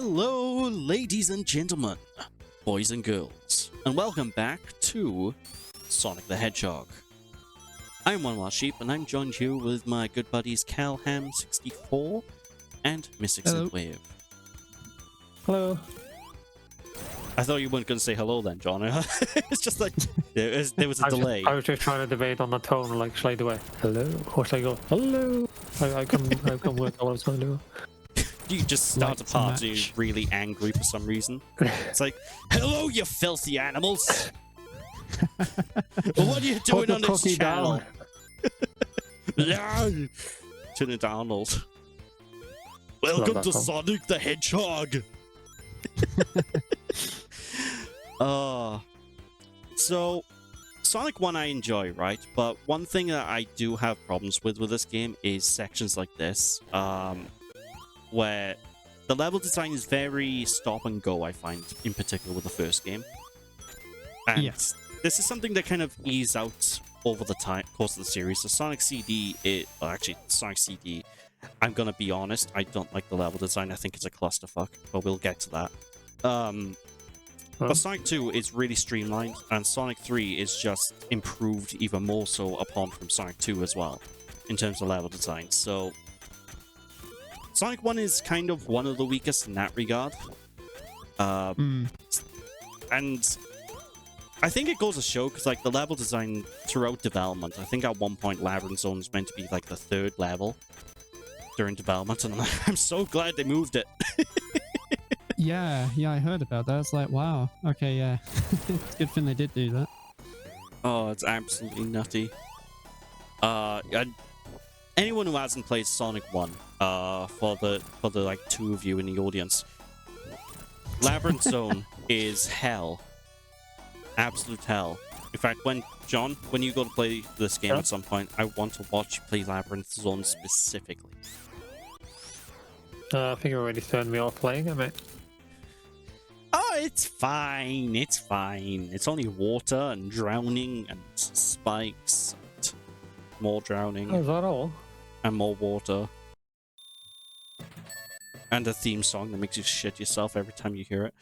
Hello, ladies and gentlemen, boys and girls, and welcome back to Sonic the Hedgehog. I'm OneWelshSheep, and I'm joined here with my good buddies CalHam64 and MysticSynthwave. Hello. I thought you weren't going to say hello then, John. It's just like, there was a delay. I was just trying to debate on the tone, like, should I do it? Hello? Or should I go, hello? I come with what I was going to do. You just start a party really angry for some reason. It's like, hello, you filthy animals! What are you doing on this channel? Turn it to Arnold. Welcome to Sonic the Hedgehog! So, Sonic 1 I enjoy, right? But one thing that I do have problems with this game is sections like this. Where the level design is very stop and go, I find, in particular with the first game. And this is something that kind of eased out over the course of the series. So Sonic CD, Sonic CD, I'm gonna be honest, I don't like the level design. I think it's a clusterfuck, but we'll get to that. But Sonic 2 is really streamlined, and Sonic 3 is just improved even more so upon from Sonic 2 as well, in terms of level design. So Sonic 1 is kind of one of the weakest in that regard. And I think it goes to show, because like the level design throughout development, I think at one point Labyrinth Zone is meant to be like the third level during development, and I'm so glad they moved it. Yeah, I heard about that. It's like, wow, okay, yeah. It's a good thing they did do that. Oh, it's absolutely nutty. Anyone who hasn't played Sonic 1, for the like two of you in the audience, Labyrinth Zone is hell. Absolute hell. In fact, when you go to play this game at some point, I want to watch you play Labyrinth Zone specifically. I think you already turned me off playing it, mate. Oh, it's fine. It's fine. It's only water and drowning and spikes and more drowning. Oh, is that all? And more water. And a theme song that makes you shit yourself every time you hear it.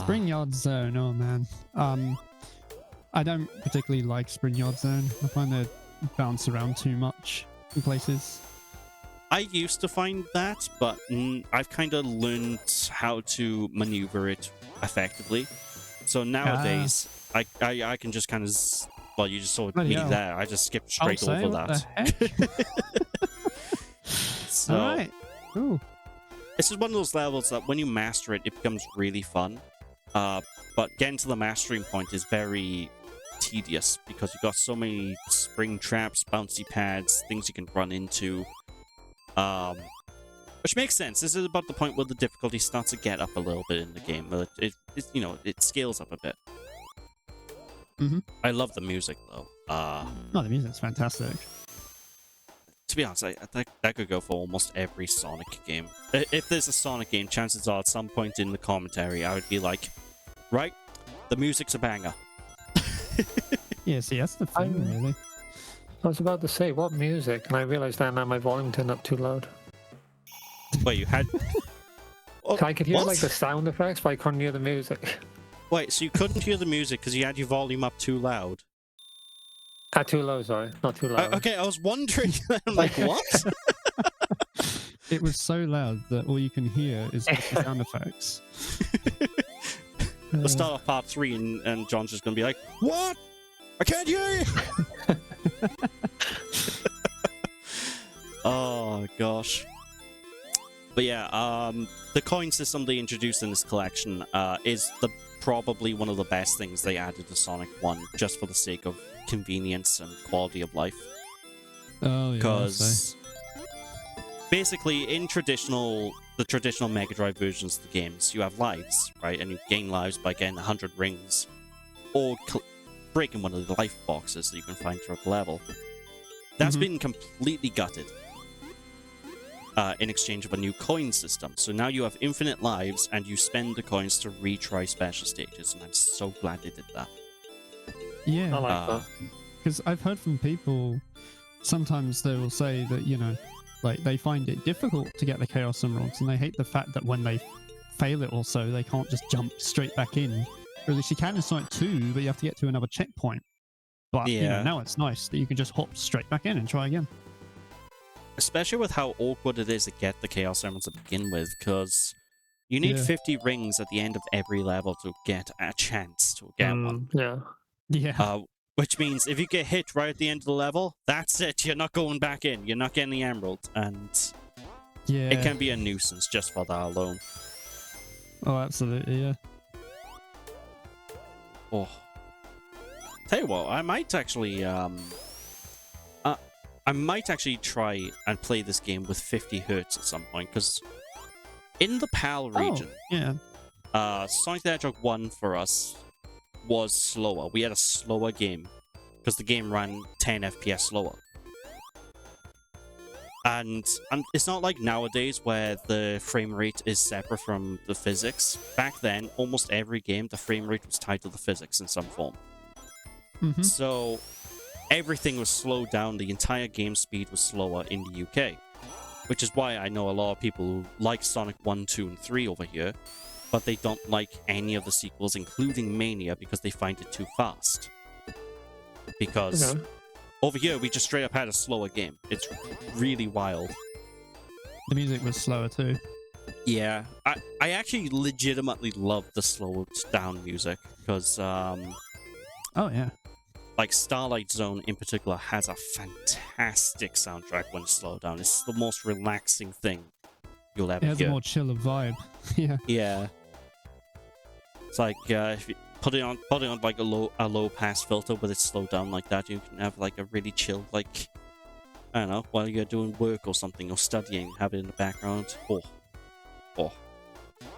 Spring Yard Zone, oh man. I don't particularly like Spring Yard Zone. I find they bounce around too much in places. I used to find that, but I've kind of learned how to maneuver it effectively. So nowadays, I can just kind of... Well, you just saw me there. I just skipped straight over that. So, all right. Ooh. This is one of those levels that when you master it, it becomes really fun. But getting to the mastering point is very tedious because you've got so many spring traps, bouncy pads, things you can run into. Which makes sense. This is about the point where the difficulty starts to get up a little bit in the game. It scales up a bit. I love the music though. The music's fantastic. To be honest, that could go for almost every Sonic game. If there's a Sonic game, chances are at some point in the commentary, I would be like, right, the music's a banger. Yeah, see, that's the thing, really. I was about to say, what music? And I realized that now my volume turned up too loud. Wait, you had... I could hear like the sound effects, but I couldn't hear the music. Wait, so you couldn't hear the music because you had your volume up too loud? Too low, sorry. Not too loud. Okay, I was wondering, I'm like, what? It was so loud that all you can hear is the sound effects. We'll start off part 3 and John's just going to be like, what? I can't hear you! Oh, gosh. But yeah, the coin system they introduced in this collection is probably one of the best things they added to Sonic 1, just for the sake of convenience and quality of life. Oh, yeah. Because basically, in the traditional Mega Drive versions of the games, you have lives, right? And you gain lives by getting 100 rings, or breaking one of the life boxes that you can find throughout the level. That's been completely gutted in exchange of a new coin system. So now you have infinite lives, and you spend the coins to retry special stages, and I'm so glad they did that. Yeah. I like that. Because I've heard from people, sometimes they will say that, Like, they find it difficult to get the Chaos Emeralds, and they hate the fact that when they fail it also, they can't just jump straight back in. Or at least you can in Sonic 2, but you have to get to another checkpoint. But, you know, now it's nice that you can just hop straight back in and try again. Especially with how awkward it is to get the Chaos Emeralds to begin with, because you need 50 rings at the end of every level to get a chance to get one. Yeah. Which means if you get hit right at the end of the level, that's it. You're not going back in. You're not getting the emerald. And it can be a nuisance just for that alone. Oh, absolutely, yeah. Oh. Tell you what, I might actually try and play this game with 50 hertz at some point, because in the PAL region, Sonic the Hedgehog 1 for us was slower. We had a slower game because the game ran 10 FPS slower. And it's not like nowadays where the frame rate is separate from the physics. Back then, almost every game, the frame rate was tied to the physics in some form. So everything was slowed down. The entire game speed was slower in the UK. Which is why I know a lot of people who like Sonic 1, 2, and 3 over here, but they don't like any of the sequels, including Mania, because they find it too fast. Because over here, we just straight up had a slower game. It's really wild. The music was slower too. Yeah, I actually legitimately love the slowed down music, because like Starlight Zone in particular has a fantastic soundtrack when it's slowed down. It's the most relaxing thing you'll ever hear. It has a more chiller vibe. Yeah. It's like if you put it on like a low pass filter with it slowed down like that, you can have like a really chill, like, I don't know, while you're doing work or something or studying, have it in the background. Oh,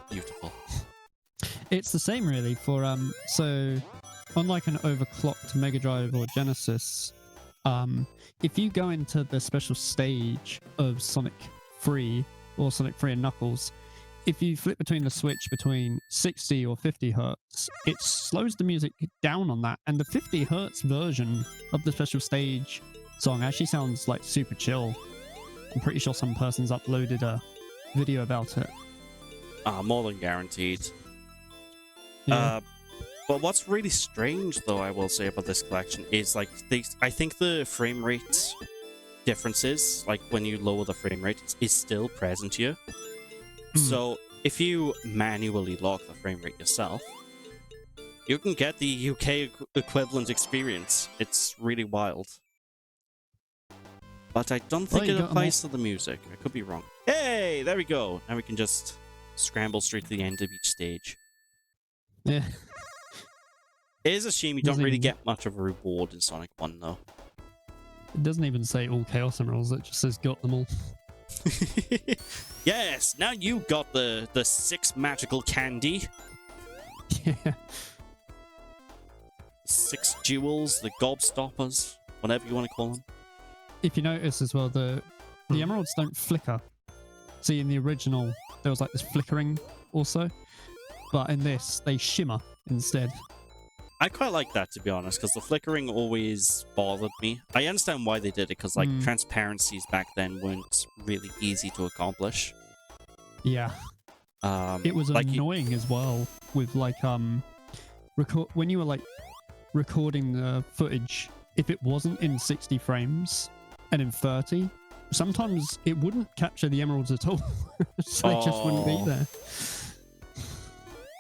beautiful. It's the same really for so unlike an overclocked Mega Drive or Genesis, if you go into the special stage of Sonic 3 or Sonic 3 and Knuckles, if you flip between the switch between 60 or 50 hertz, it slows the music down on that, and the 50 hertz version of the special stage song actually sounds like super chill. I'm pretty sure some person's uploaded a video about it. More than guaranteed. Yeah. But what's really strange, though, I will say about this collection is, like, I think the frame rate differences, like when you lower the frame rate, is still present here. So if you manually lock the frame rate yourself, you can get the UK equivalent experience. It's really wild. But I don't think it applies to the music. I could be wrong. Hey, there we go. Now we can just scramble straight to the end of each stage. Yeah. It is a shame you don't really get much of a reward in Sonic 1, though. It doesn't even say all Chaos Emeralds, it just says got them all. Yes, now you got the 6 magical candy. Yeah. 6 jewels, the gobstoppers, whatever you want to call them. If you notice as well, the emeralds don't flicker. See, in the original, there was like this flickering also. But in this, they shimmer instead. I quite like that, to be honest, because the flickering always bothered me. I understand why they did it, because like transparencies back then weren't really easy to accomplish. Yeah. It was like annoying as well with like when you were like recording the footage, if it wasn't in 60 frames and in 30, sometimes it wouldn't capture the emeralds at all. So they just wouldn't be there.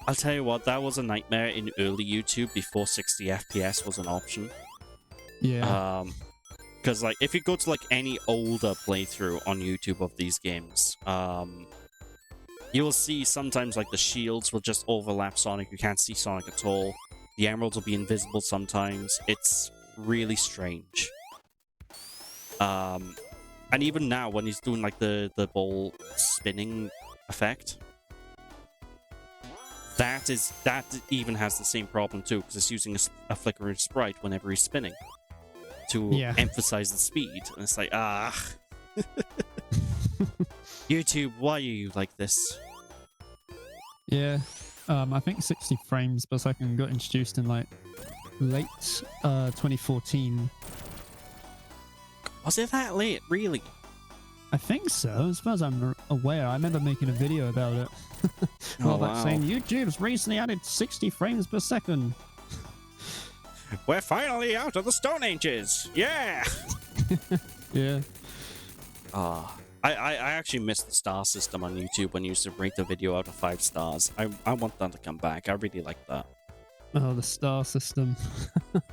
I'll tell you what, that was a nightmare in early YouTube before 60 FPS was an option. Yeah. Because like if you go to like any older playthrough on YouTube of these games, you will see sometimes like the shields will just overlap Sonic. You can't see Sonic at all. The emeralds will be invisible sometimes. It's really strange. And even now when he's doing like the ball spinning effect, that even has the same problem too, because it's using a flickering sprite whenever he's spinning to emphasize the speed. And it's like, YouTube, why are you like this? Yeah. I think 60 frames per second got introduced in like late 2014. Was it that late? Really? I think so. As far as I'm aware, I remember making a video about it. Oh, Like wow. saying YouTube's recently added 60 frames per second. We're finally out of the Stone Ages! Yeah! Yeah. I actually missed the star system on YouTube when you used to rate the video out of 5 stars. I want that to come back. I really like that. Oh, the star system.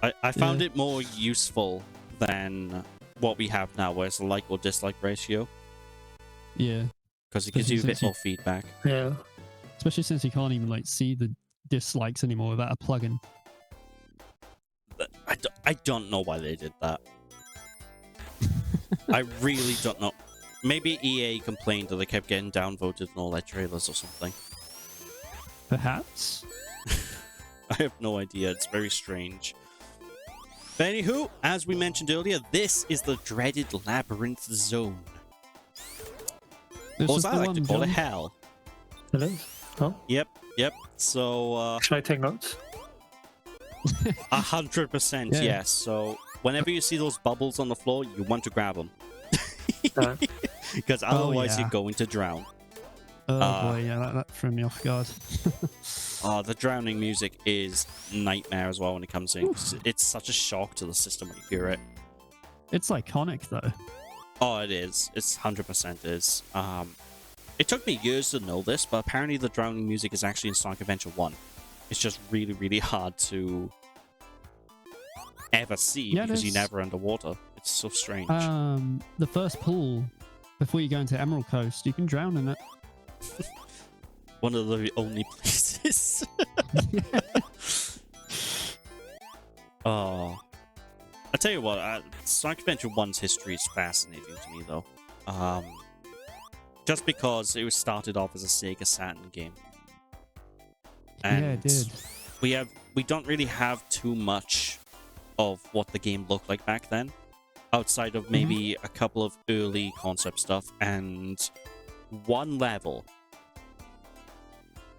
I found Yeah. it more useful than what we have now, where it's a like or dislike ratio, Yeah. because it gives you a bit Since you- more feedback. Yeah. Especially since you can't even like see the dislikes anymore without a plugin. I don't know why they did that. I really don't know. Maybe EA complained that they kept getting downvoted in all their trailers or something. Perhaps. I have no idea. It's very strange. But anywho, as we mentioned earlier, this is the dreaded Labyrinth Zone. This Or is as I the like one, to call it, John. Hell. It is. Oh, Yep. So, should I take notes? 100% Yeah. yes. So, whenever you see those bubbles on the floor, you want to grab them. Because otherwise yeah. you're going to drown. Oh boy, yeah, that threw me off guard. Oh, the drowning music is nightmare as well when it comes in. 'Cause it's such a shock to the system when you hear it. It's iconic though. Oh, it is. It's 100% is. It took me years to know this, but apparently the drowning music is actually in Sonic Adventure 1. It's just really, really hard to ever see Yeah, it because you're is. never underwater. It's so strange. The first pool before you go into Emerald Coast, you can drown in it. One of the only places. Oh. I tell you what, Sonic Adventure 1's history is fascinating to me, though. Just because it was started off as a Sega Saturn game. And Yeah, it did. we don't really have too much of what the game looked like back then, outside of maybe a couple of early concept stuff and one level.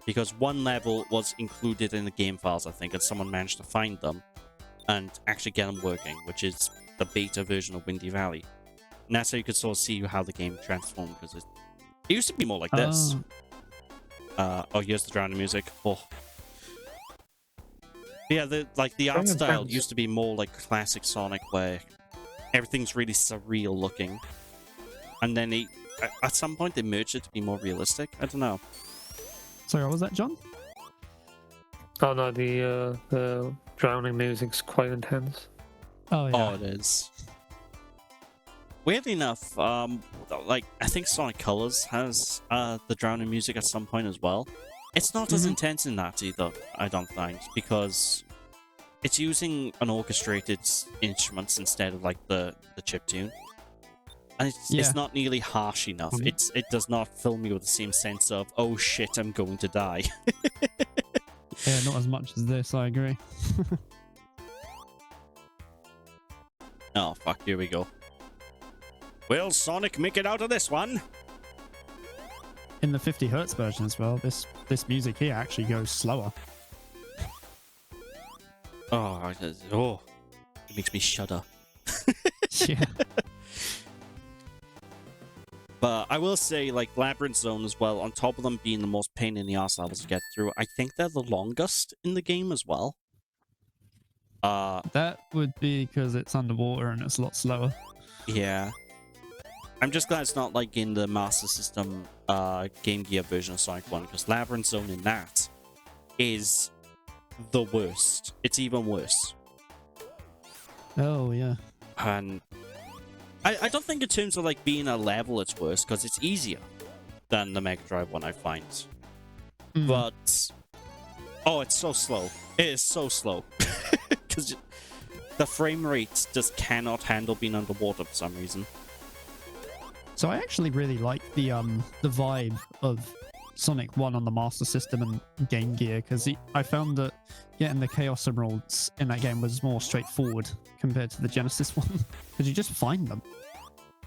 Because one level was included in the game files, I think, and someone managed to find them and actually get them working, which is the beta version of Windy Valley. And that's how you could sort of see how the game transformed, because it used to be more like this. Oh, here's the drowning music. Oh. Yeah, the art style used to be more like classic Sonic, where everything's really surreal looking. And then at some point they merged it to be more realistic. I don't know. Sorry, what was that, John? Oh no, the drowning music's quite intense. Oh yeah. Oh, it is. Weirdly enough, like I think Sonic Colors has the drowning music at some point as well. It's not as intense in that either, I don't think, because it's using an orchestrated instruments instead of like the chiptune. And it's not nearly harsh enough. It does not fill me with the same sense of, oh shit, I'm going to die. Yeah, not as much as this, I agree. Oh fuck, here we go. Will Sonic make it out of this one? In the 50 Hz version as well, this music here actually goes slower. Oh, it makes me shudder. Yeah. But I will say, like, Labyrinth Zone as well, on top of them being the most pain in the arse levels to get through, I think they're the longest in the game as well. That would be because it's underwater and it's a lot slower. Yeah. I'm just glad it's not like in the Master System Game Gear version of Sonic 1, because Labyrinth Zone in that is the worst. It's even worse. Oh, yeah. And I don't think in terms of like being a level it's worse, because it's easier than the Mega Drive one, I find. But oh, it's so slow. It is so slow. Because the frame rate just cannot handle being underwater for some reason. So I actually really like the vibe of Sonic 1 on the Master System and Game Gear, because I found that getting the Chaos Emeralds in that game was more straightforward compared to the Genesis one, because you just find them.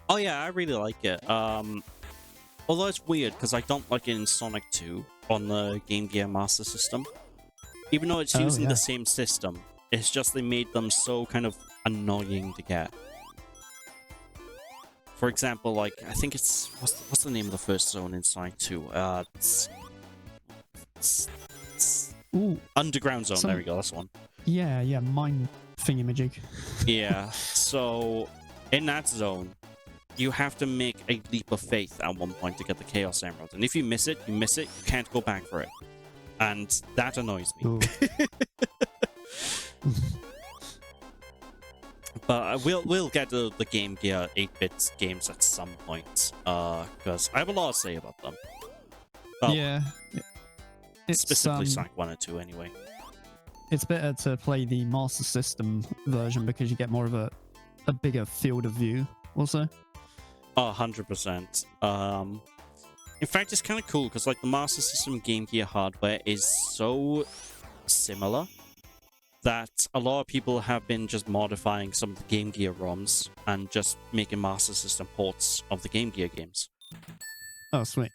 Oh yeah, I really like it. Although it's weird, because I don't like it in Sonic 2 on the Game Gear Master System. Even though it's using the same system, it's just they made them so kind of annoying to get. For example, like I think it's what's the name of the first zone inside 2? It's Ooh, Underground Zone. There we go. That's one. yeah, mine thingamajig. Yeah. So in that zone, you have to make a leap of faith at one point to get the Chaos Emerald, and if you miss it, you can't go back for it, and that annoys me. Ooh. But we'll get to the Game Gear 8-bit games at some point, because I have a lot to say about them. Well, Yeah. It's specifically Sonic 1 and 2 anyway. it's better to play the Master System version because you get more of a bigger field of view also. 100%. In fact, it's kind of cool because like the Master System Game Gear hardware is so similar that a lot of people have been just modifying some of the Game Gear ROMs and just making Master System ports of the Game Gear games. Oh, sweet.